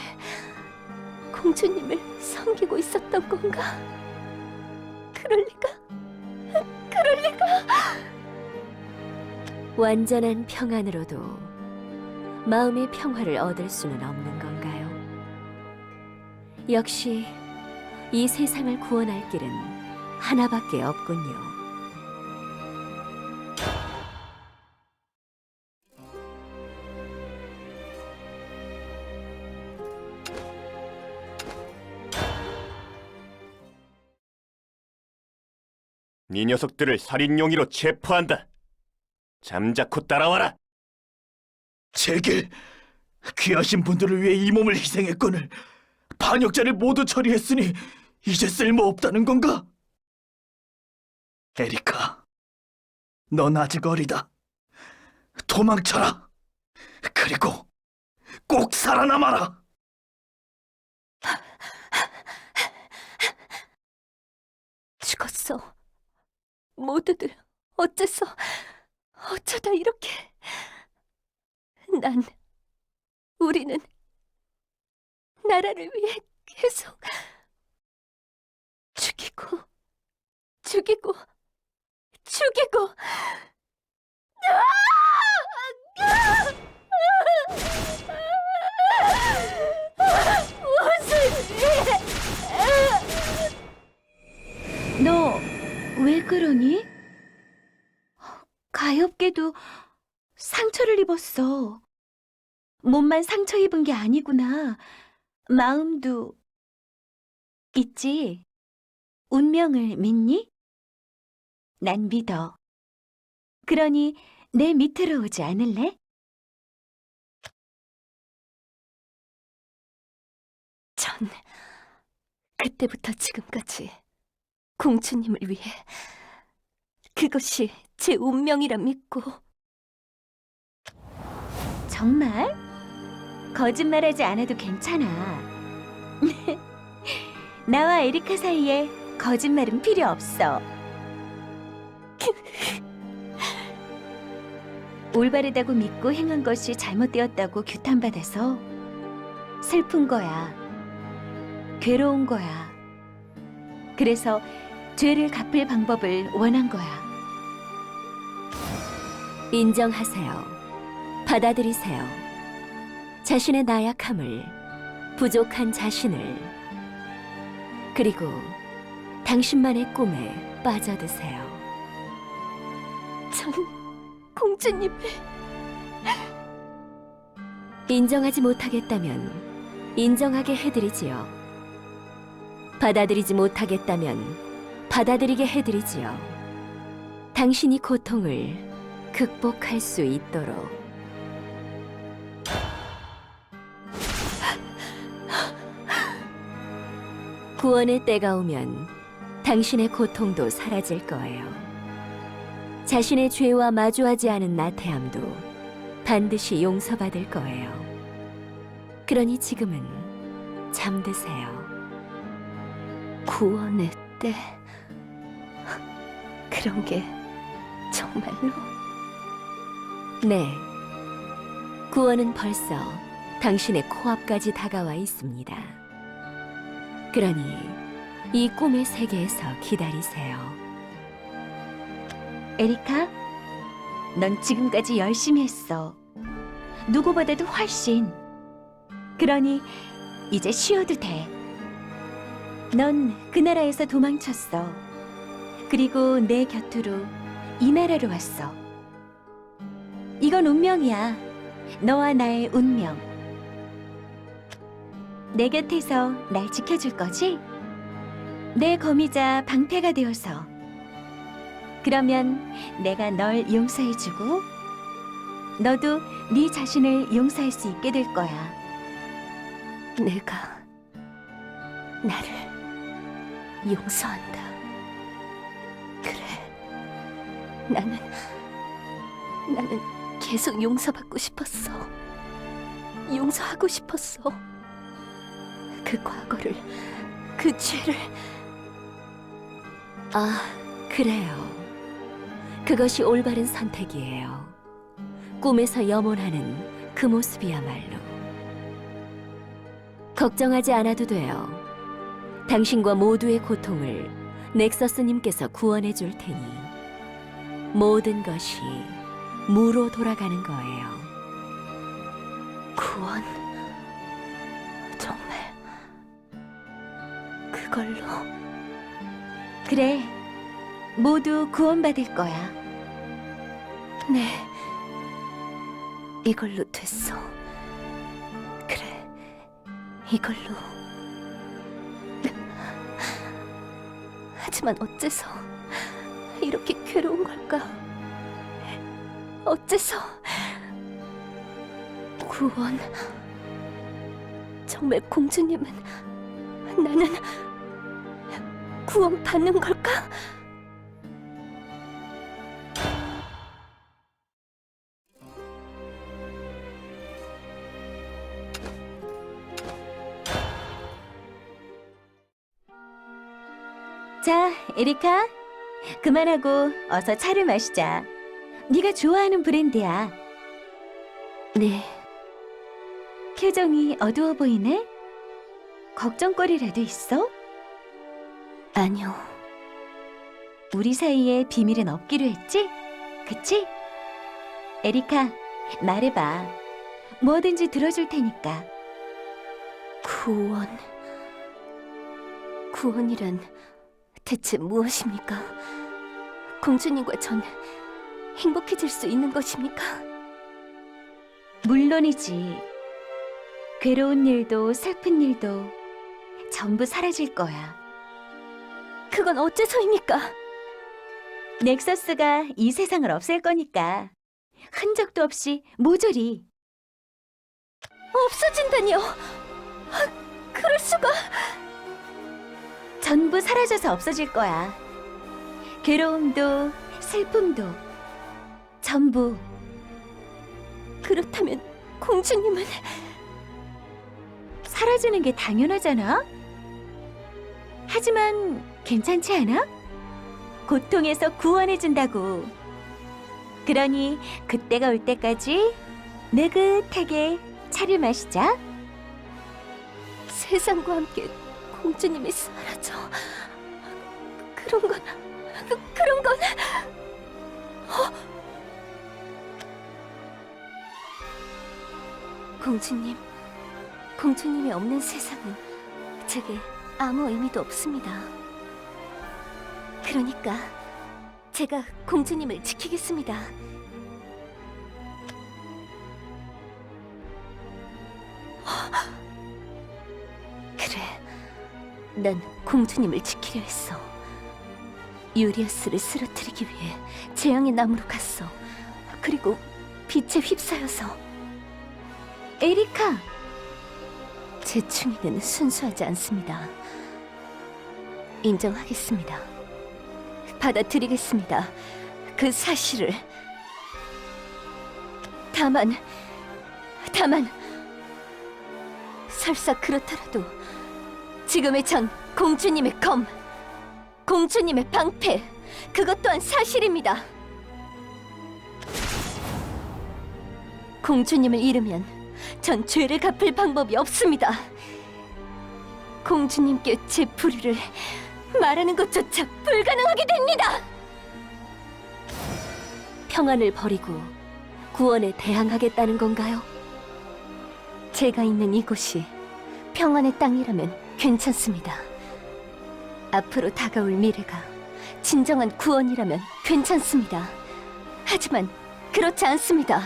공주님을 섬기고 있었던 건가? 그럴 리가. 완전한 평안으로도 마음의 평화를 얻을 수는 없는 건가요? 역시 이 세상을 구원할 길은 하나밖에 없군요. 네 녀석들을 살인용의로 체포한다. 잠자코 따라와라. 제길, 귀하신 분들을 위해 이 몸을 희생했거늘 반역자를 모두 처리했으니 이제 쓸모없다는 건가? 에리카, 넌 아직 어리다. 도망쳐라. 그리고 꼭 살아남아라. 죽었어. 모두들 어쩌다 이렇게. 우리는 나라를 위해 계속 죽이고 너 왜 그러니? 가엾게도 상처를 입었어. 몸만 상처 입은 게 아니구나. 마음도 있지. 운명을 믿니? 난 믿어. 그러니 내 밑으로 오지 않을래? 전 그때부터 지금까지 공주님을 위해 그것이 제 운명이라 믿고. 정말? 거짓말하지 않아도 괜찮아. 나와 에리카 사이에 거짓말은 필요 없어. 올바르다고 믿고 행한 것이 잘못되었다고 규탄받아서 슬픈 거야. 괴로운 거야. 그래서 죄를 갚을 방법을 원한 거야. 인정하세요. 받아들이세요. 자신의 나약함을, 부족한 자신을, 그리고 당신만의 꿈에 빠져드세요. 전 공주님을 인정하지 못하겠다면 인정하게 해드리지요. 받아들이지 못하겠다면 받아들이게 해드리지요. 당신이 고통을 극복할 수 있도록. 구원의 때가 오면 당신의 고통도 사라질 거예요. 자신의 죄와 마주하지 않은 나태함도 반드시 용서받을 거예요. 그러니 지금은 잠드세요. 구원의 때? 그런 게 정말로? 네. 구원은 벌써 당신의 코앞까지 다가와 있습니다. 그러니 이 꿈의 세계에서 기다리세요. 에리카, 넌 지금까지 열심히 했어. 누구보다도 훨씬. 그러니 이제 쉬어도 돼. 넌 그 나라에서 도망쳤어. 그리고 내 곁으로 이 나라로 왔어. 이건 운명이야. 너와 나의 운명. 내 곁에서 날 지켜줄 거지? 내 거미자 방패가 되어서. 그러면 내가 널 용서해주고 너도 네 자신을 용서할 수 있게 될 거야. 내가 나를 용서한다. 그래. 나는 계속 용서받고 싶었어. 용서하고 싶었어. 그 과거를, 그 죄를. 아, 그래요. 그것이 올바른 선택이에요. 꿈에서 염원하는 그 모습이야말로. 걱정하지 않아도 돼요. 당신과 모두의 고통을 넥서스님께서 구원해 줄 테니 모든 것이 무로 돌아가는 거예요. 구원? 정말 그걸로? 그래, 모두 구원받을 거야. 네, 이걸로 됐어. 그래, 이걸로. 하지만 어째서 이렇게 괴로운 걸까? 어째서? 구원. 정말 공주님은 나는 구원 받는 걸까? 자, 에리카, 그만하고 어서 차를 마시자. 네가 좋아하는 브랜드야. 네, 표정이 어두워 보이네? 걱정거리라도 있어? 아니요. 우리 사이에 비밀은 없기로 했지? 그치? 에리카, 말해봐. 뭐든지 들어줄 테니까. 구원. 구원이란 대체 무엇입니까? 공주님과 전 행복해질 수 있는 것입니까? 물론이지. 괴로운 일도 슬픈 일도 전부 사라질 거야. 그건 어째서입니까? 넥서스가 이 세상을 없앨 거니까. 흔적도 없이 모조리. 없어진다니요? 그럴 수가? 전부 사라져서 없어질 거야. 괴로움도 슬픔도 전부. 그렇다면 공주님은 사라지는 게 당연하잖아. 하지만 괜찮지 않아? 고통에서 구원해준다고. 그러니 그때가 올 때까지 느긋하게 차를 마시자. 세상과 함께 공주님이 사라져. 그런 건 그런 건 공주님, 공주님이 없는 세상은 제게 아무 의미도 없습니다. 그러니까 제가 공주님을 지키겠습니다. 그래, 난 공주님을 지키려 했어. 유리아스를 쓰러뜨리기 위해 재앙의 나무로 갔어. 그리고 빛에 휩싸여서. 에리카, 제 충의는 순수하지 않습니다. 인정하겠습니다. 받아들이겠습니다. 그 사실을. 다만 설사 그렇더라도 지금의 전 공주님의 검, 공주님의 방패, 그것 또한 사실입니다. 공주님을 잃으면 전 죄를 갚을 방법이 없습니다. 공주님께 제 불의를 말하는 것조차 불가능하게 됩니다. 평안을 버리고 구원에 대항하겠다는 건가요? 제가 있는 이곳이 평안의 땅이라면 괜찮습니다. 앞으로 다가올 미래가 진정한 구원이라면 괜찮습니다. 하지만 그렇지 않습니다.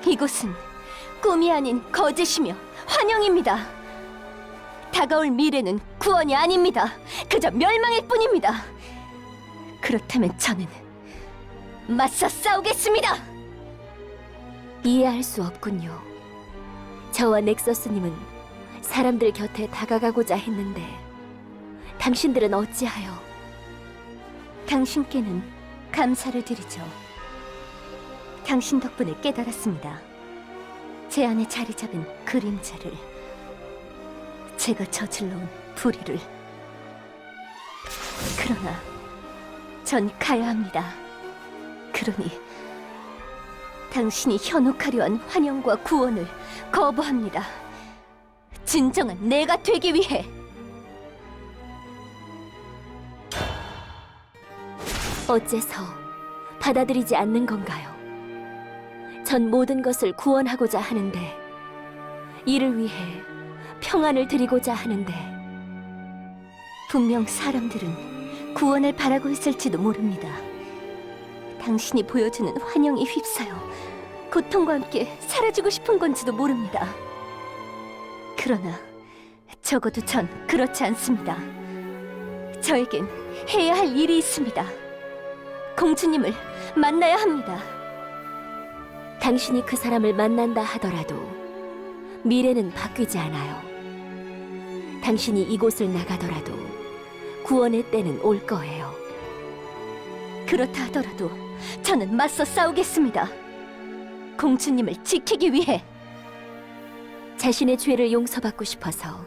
이곳은 꿈이 아닌 거짓이며 환영입니다. 다가올 미래는 구원이 아닙니다. 그저 멸망일 뿐입니다. 그렇다면 저는 맞서 싸우겠습니다. 이해할 수 없군요. 저와 넥서스님은 사람들 곁에 다가가고자 했는데 당신들은 어찌하여? 당신께는 감사를 드리죠. 당신 덕분에 깨달았습니다. 제 안에 자리 잡은 그림자를, 제가 저질러온 불의를. 그러나 전 가야 합니다. 그러니 당신이 현혹하려 한 환영과 구원을 거부합니다. 진정한 내가 되기 위해. 어째서 받아들이지 않는 건가요? 전 모든 것을 구원하고자 하는데, 이를 위해 평안을 드리고자 하는데, 분명 사람들은 구원을 바라고 있을지도 모릅니다. 당신이 보여주는 환영에 휩싸여 고통과 함께 사라지고 싶은 건지도 모릅니다. 그러나 적어도 전 그렇지 않습니다. 저에겐 해야 할 일이 있습니다. 공주님을 만나야 합니다. 당신이 그 사람을 만난다 하더라도 미래는 바뀌지 않아요. 당신이 이곳을 나가더라도 구원의 때는 올 거예요. 그렇다 하더라도 저는 맞서 싸우겠습니다. 공주님을 지키기 위해. 자신의 죄를 용서받고 싶어서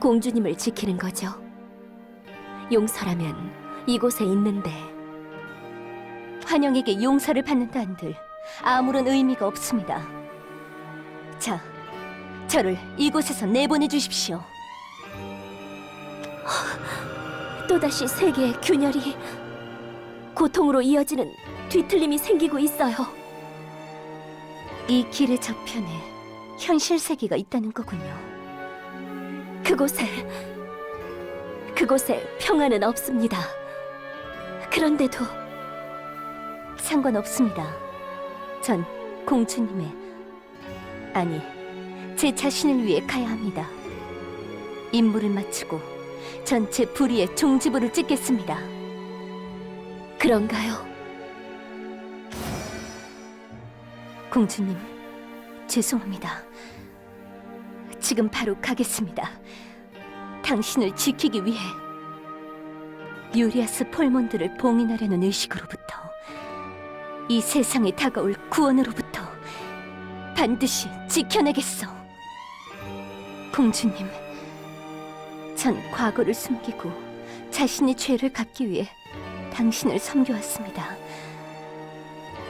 공주님을 지키는 거죠. 용서라면 이곳에 있는데. 환영에게 용서를 받는다 한들 아무런 의미가 없습니다. 자, 저를 이곳에서 내보내 주십시오. 또다시 세계의 균열이, 고통으로 이어지는 뒤틀림이 생기고 있어요. 이 길의 저편에 현실 세계가 있다는 거군요. 그곳에 평안은 없습니다. 그런데도 상관없습니다. 전 공주님의, 아니, 제 자신을 위해 가야 합니다. 임무를 마치고 전 제 불의의 종지부를 찍겠습니다. 그런가요? 공주님, 죄송합니다. 지금 바로 가겠습니다. 당신을 지키기 위해. 유리아스 폴몬드를 봉인하려는 의식으로부터, 이 세상에 다가올 구원으로부터 반드시 지켜내겠어. 공주님, 전 과거를 숨기고 자신의 죄를 갚기 위해 당신을 섬겨왔습니다.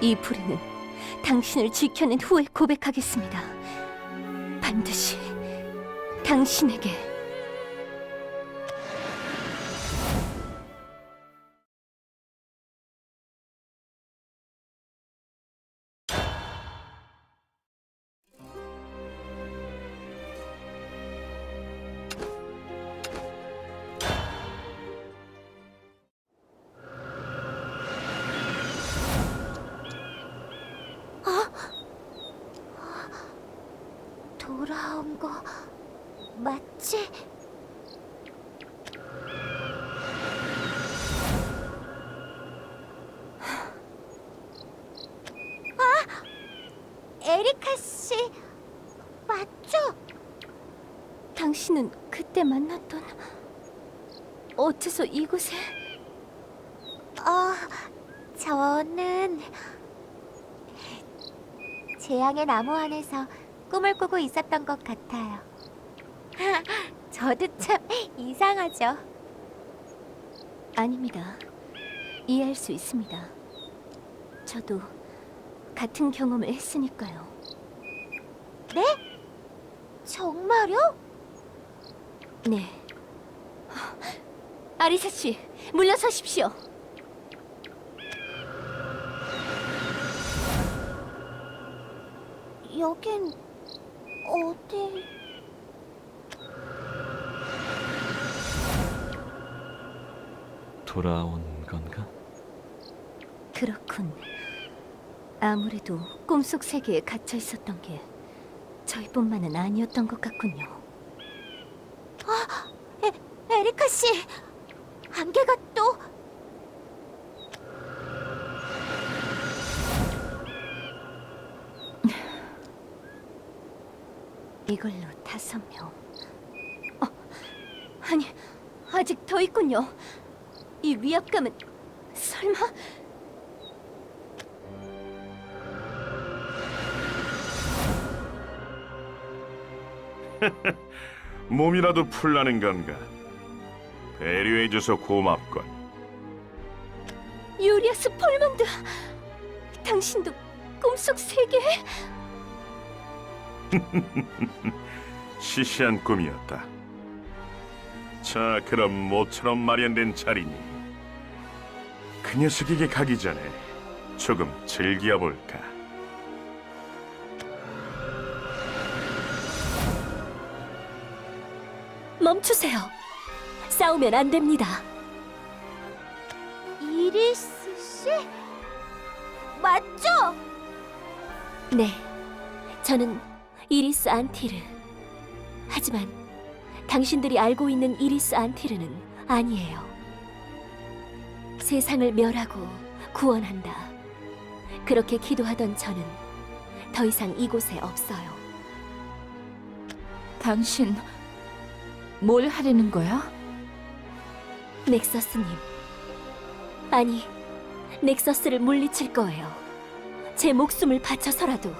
이 불의는 당신을 지켜낸 후에 고백하겠습니다. 반드시 당신에게. 돌아온 거 맞지? 에리카 씨, 맞죠? 당신은 그때 만났던, 어째서 이곳에? 저는 재앙의 나무 안에서 꿈을 꾸고 있었던 것 같아요. 저도 참 이상하죠. 아닙니다. 이해할 수 있습니다. 저도 같은 경험을 했으니까요. 네? 정말요? 네. 아리사 씨, 물러서십시오. 여긴 어디? 돌아온 건가? 그렇군. 아무래도 꿈속 세계에 갇혀 있었던 게 저희뿐만은 아니었던 것 같군요. 에리카 씨, 안개가 또 이걸로 5명. 아니, 아직 더 있군요. 이 위압감은 설마? 몸이라도 풀라는 건가? 배려해줘서 고맙군. 유리아스 폴몬드, 당신도 꿈속 세계? 시시한 꿈이었다. 자, 그럼 모처럼 마련된 자리니 그 녀석에게 가기 전에 조금 즐겨볼까? 멈추세요. 싸우면 안 됩니다. 이리스 씨? 맞죠? 네, 저는 이리스 안티르. 하지만 당신들이 알고 있는 이리스 안티르는 아니에요. 세상을 멸하고 구원한다. 그렇게 기도하던 저는 더 이상 이곳에 없어요. 당신 뭘 하려는 거야? 넥서스님. 아니, 넥서스를 물리칠 거예요. 제 목숨을 바쳐서라도.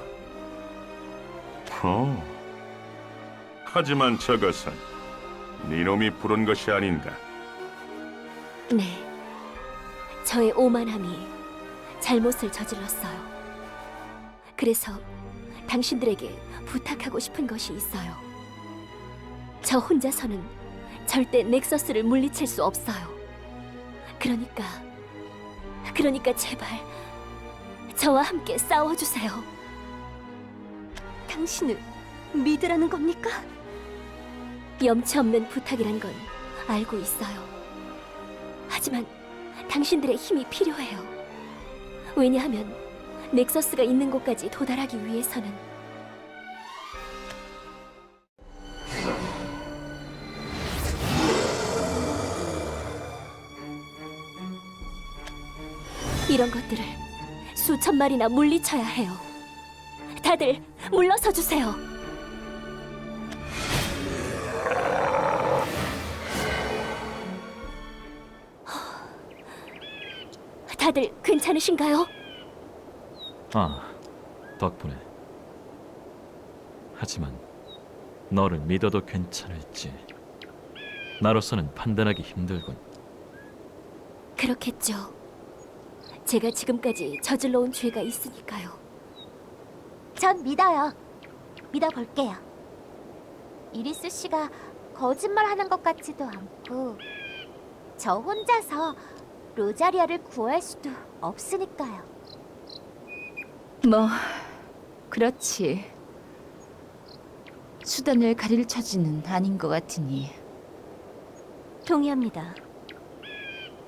하지만 저것은 네놈이 부른 것이 아닌가? 네, 저의 오만함이 잘못을 저질렀어요. 그래서 당신들에게 부탁하고 싶은 것이 있어요. 저 혼자서는 절대 넥서스를 물리칠 수 없어요. 그러니까 제발 저와 함께 싸워주세요. 당신을 믿으라는 겁니까? 염치 없는 부탁이란 건 알고 있어요. 하지만 당신들의 힘이 필요해요. 왜냐하면 넥서스가 있는 곳까지 도달하기 위해서는 이런 것들을 수천 마리나 물리쳐야 해요. 다들 물러서 주세요. 다들 괜찮으신가요? 아, 덕분에. 하지만 너를 믿어도 괜찮을지 나로서는 판단하기 힘들군. 그렇겠죠. 제가 지금까지 저질러온 죄가 있으니까요. 전 믿어요. 믿어볼게요. 이리스 씨가 거짓말하는 것 같지도 않고 저 혼자서 로자리아를 구할 수도 없으니까요. 뭐 그렇지. 수단을 가릴 처지는 아닌 것 같으니. 동의합니다.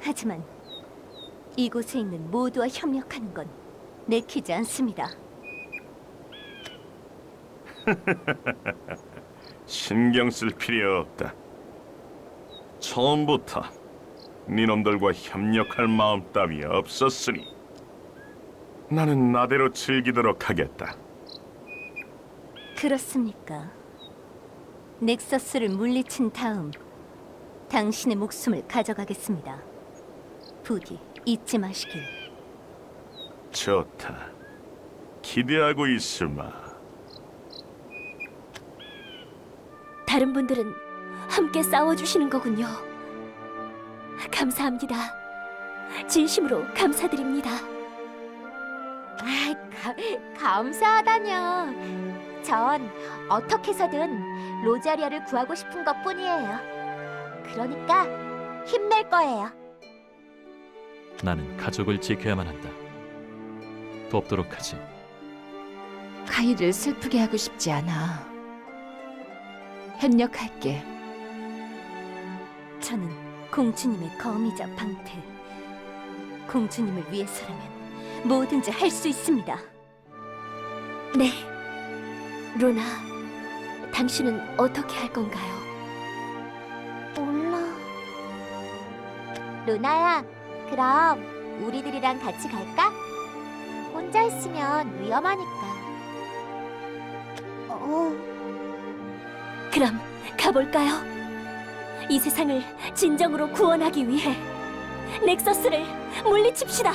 하지만 이곳에 있는 모두와 협력하는 건 내키지 않습니다. 신경 쓸 필요 없다. 처음부터 네놈들과 협력할 마음 따위 없었으니 나는 나대로 즐기도록 하겠다. 그렇습니까? 넥서스를 물리친 다음 당신의 목숨을 가져가겠습니다. 부디 잊지 마시길. 좋다. 기대하고 있으마. 다른 분들은 함께 싸워주시는 거군요. 감사합니다. 진심으로 감사드립니다. 감사하다뇨. 전 어떻게 해서든 로자리아를 구하고 싶은 것뿐이에요. 그러니까 힘낼 거예요. 나는 가족을 지켜야만 한다. 돕도록 하지. 카이를 슬프게 하고 싶지 않아. 협력할게. 저는 공주님의 검이자 방패. 공주님을 위해서라면 뭐든지 할 수 있습니다. 네, 루나, 당신은 어떻게 할 건가요? 몰라. 루나야, 그럼 우리들이랑 같이 갈까? 혼자 있으면 위험하니까. 그럼 가볼까요? 이 세상을 진정으로 구원하기 위해 넥서스를 물리칩시다.